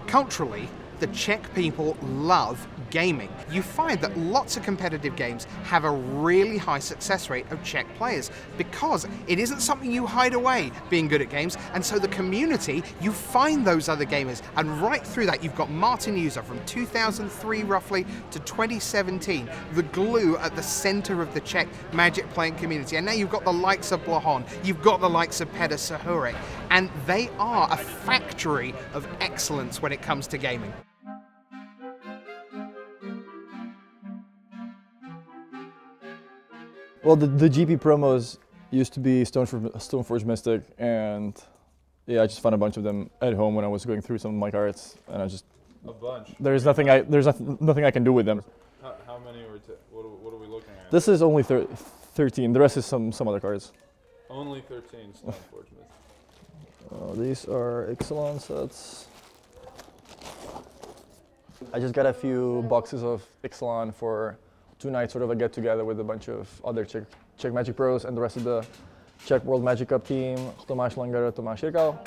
Culturally, the Czech people love gaming. You find that lots of competitive games have a really high success rate of Czech players because it isn't something you hide away, being good at games, and so the community, you find those other gamers, and right through that you've got Martin Juza from 2003 roughly to 2017, the glue at the center of the Czech Magic playing community. And now you've got the likes of Blahon, you've got the likes of Petr Sahurek, and they are a factory of excellence when it comes to gaming. Well, the GP promos used to be Stoneforge Mystic, and yeah, I just found a bunch of them at home when I was going through some of my cards, and I just a bunch. There's nothing I can do with them. How many were? What are we looking at? This is only 13. The rest is some other cards. Only 13 Stoneforge Mystic. These are Ixalan sets. I just got a few boxes of Ixalan for tonight, sort of a get together with a bunch of other Czech Magic pros and the rest of the Czech World Magic Cup team, Tomas Langer, Tomas Jirkal.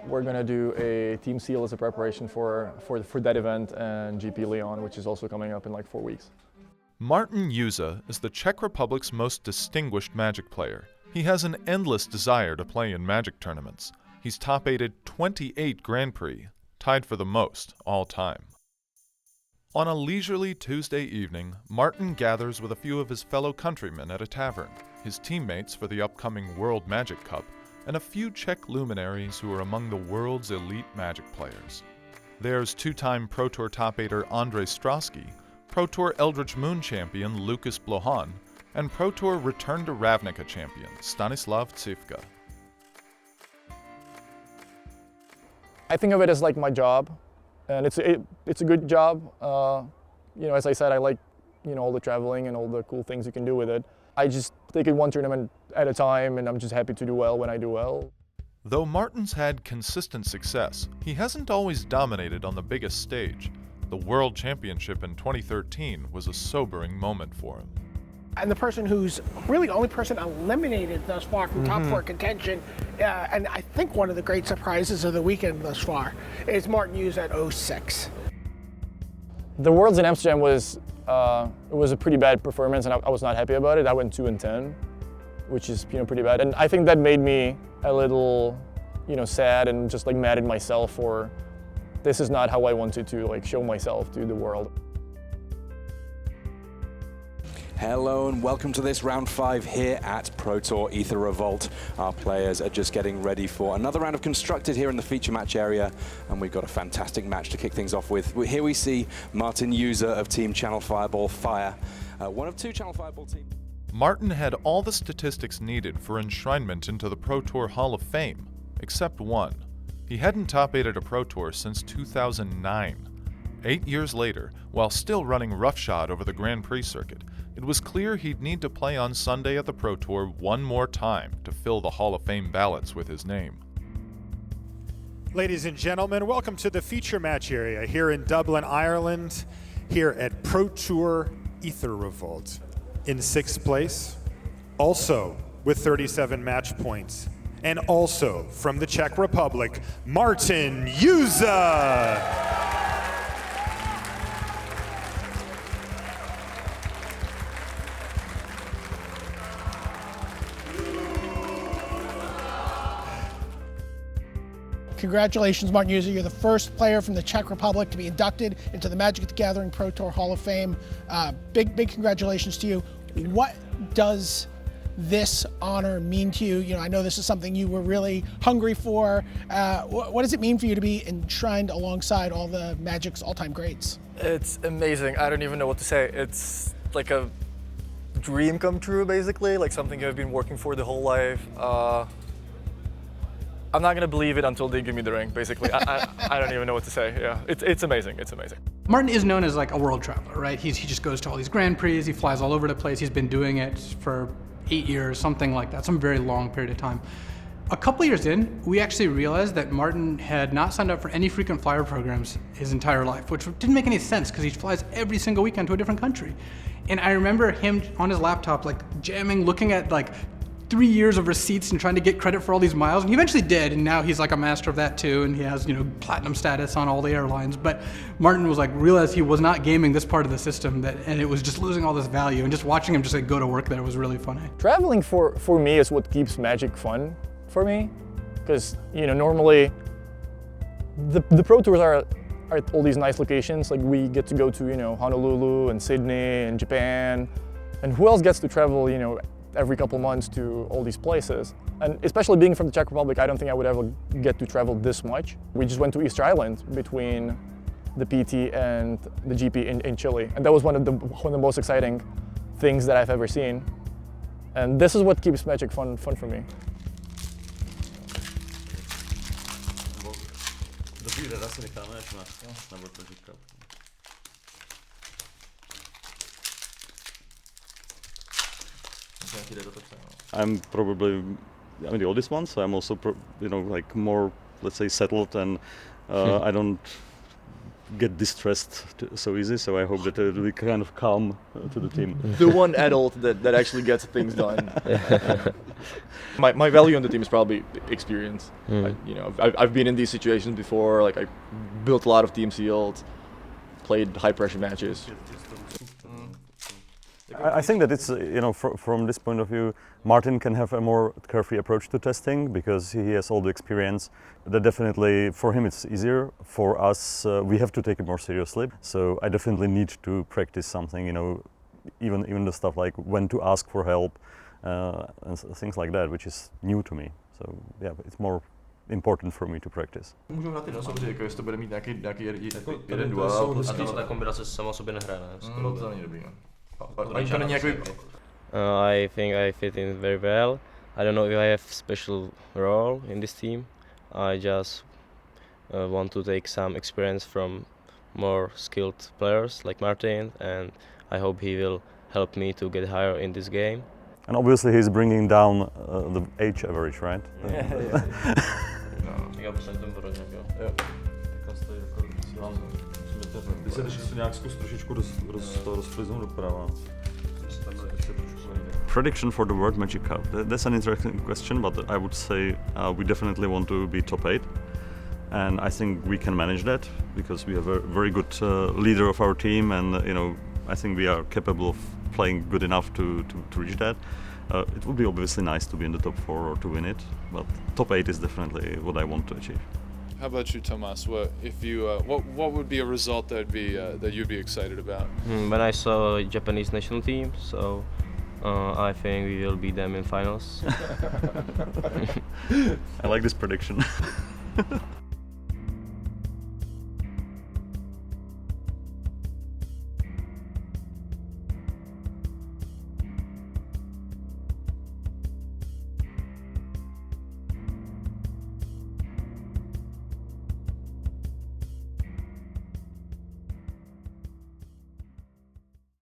We're gonna do a team seal as a preparation for that event and GP Lyon, which is also coming up in like 4 weeks. Martin Juza is the Czech Republic's most distinguished Magic player. He has an endless desire to play in Magic tournaments. He's top-8'd 28 Grand Prix, tied for the most all time. On a leisurely Tuesday evening, Martin gathers with a few of his fellow countrymen at a tavern, his teammates for the upcoming World Magic Cup, and a few Czech luminaries who are among the world's elite Magic players. There's two-time Pro Tour top-8er Andrej Strasky, Pro Tour Eldritch Moon champion Lucas Blahon, and Pro Tour Return to Ravnica champion Stanislav Cifka. I think of it as like my job. And it's a good job. As I said, I like, all the traveling and all the cool things you can do with it. I just take it one tournament at a time, and I'm just happy to do well when I do well. Though Martin's had consistent success, he hasn't always dominated on the biggest stage. The World Championship in 2013 was a sobering moment for him. And the person who's really the only person eliminated thus far from top 4 contention, and I think one of the great surprises of the weekend thus far, is Martin Juza at 06. The Worlds in Amsterdam was a pretty bad performance, and I was not happy about it. I went 2-10, which is pretty bad, and I think that made me a little sad and just like mad at myself for this is not how I wanted to like show myself to the world. Hello and welcome to this round 5 here at Pro Tour Aether Revolt. Our players are just getting ready for another round of Constructed here in the feature match area, and we've got a fantastic match to kick things off with. Here we see Martin Juza of Team Channel Fireball Fire, one of 2 Channel Fireball teams. Martin had all the statistics needed for enshrinement into the Pro Tour Hall of Fame, except one. He hadn't top-8'd a Pro Tour since 2009. 8 years later, while still running roughshod over the Grand Prix circuit, it was clear he'd need to play on Sunday at the Pro Tour one more time to fill the Hall of Fame ballots with his name. Ladies and gentlemen, welcome to the feature match area here in Dublin, Ireland, here at Pro Tour Aether Revolt. In 6th place, also with 37 match points, and also from the Czech Republic, Martin Juza. Congratulations, Martin Juza. You're the first player from the Czech Republic to be inducted into the Magic the Gathering Pro Tour Hall of Fame. Big congratulations to you. What does this honor mean to you? I know this is something you were really hungry for. What does it mean for you to be enshrined alongside all the Magic's all-time greats? It's amazing. I don't even know what to say. It's like a dream come true, basically, like something I've been working for the whole life. I'm not gonna believe it until they give me the ring, basically. I don't even know what to say. Yeah, it's amazing. It's amazing. Martin is known as like a world traveler, right? He just goes to all these Grand Prix. He flies all over the place. He's been doing it for 8 years, something like that, some very long period of time. A couple years in, we actually realized that Martin had not signed up for any frequent flyer programs his entire life, which didn't make any sense because he flies every single weekend to a different country. And I remember him on his laptop, like jamming, looking at like 3 years of receipts and trying to get credit for all these miles, and he eventually did, and now he's like a master of that too, and he has, you know, platinum status on all the airlines. But Martin was like, realized he was not gaming this part of the system, and it was just losing all this value, and just watching him just like go to work there was really funny. Traveling for me is what keeps Magic fun for me, because, you know, normally the Pro Tours are at all these nice locations. Like, we get to go to, you know, Honolulu and Sydney and Japan, and who else gets to travel, you know, every couple months to all these places? And especially being from the Czech Republic, I don't think I would ever get to travel this much. We just went to Easter Island between the PT and the GP in Chile, and that was one of the most exciting things that I've ever seen. And this is what keeps Magic fun for me. I'm probably, the oldest one, so I'm also, like more, let's say, settled, and I don't get distressed so easy. So I hope that it will be kind of calm to the team. The one adult that actually gets things done. My value on the team is probably experience. I've been in these situations before. Like, I built a lot of team seals, played high pressure matches. I think that it's, from this point of view, Martin can have a more carefree approach to testing because he has all the experience. That definitely, for him, it's easier. For us, we have to take it more seriously. So I definitely need to practice something, even the stuff like when to ask for help and things like that, which is new to me. So yeah, it's more important for me to practice. Můžu hrát jedno samozřejmě, jako jestli to bude mít nějaký jeden duel. duel. A ta kombinace sama o sobě nehraje, ne? To není dobrý, no. I think I fit in very well. I don't know if I have special role in this team. I just want to take some experience from more skilled players like Martin, and I hope he will help me to get higher in this game. And obviously he's bringing down the age average, right? Prediction for the World Magic Cup. That's an interesting question, but I would say we definitely want to be top 8. And I think we can manage that because we have a very good leader of our team, and I think we are capable of playing good enough to reach that. It would be obviously nice to be in the top 4 or to win it, but top 8 is definitely what I want to achieve. How about you, Tomas? What would be a result that you'd be excited about? When I saw a Japanese national team, so I think we will beat them in finals. I like this prediction.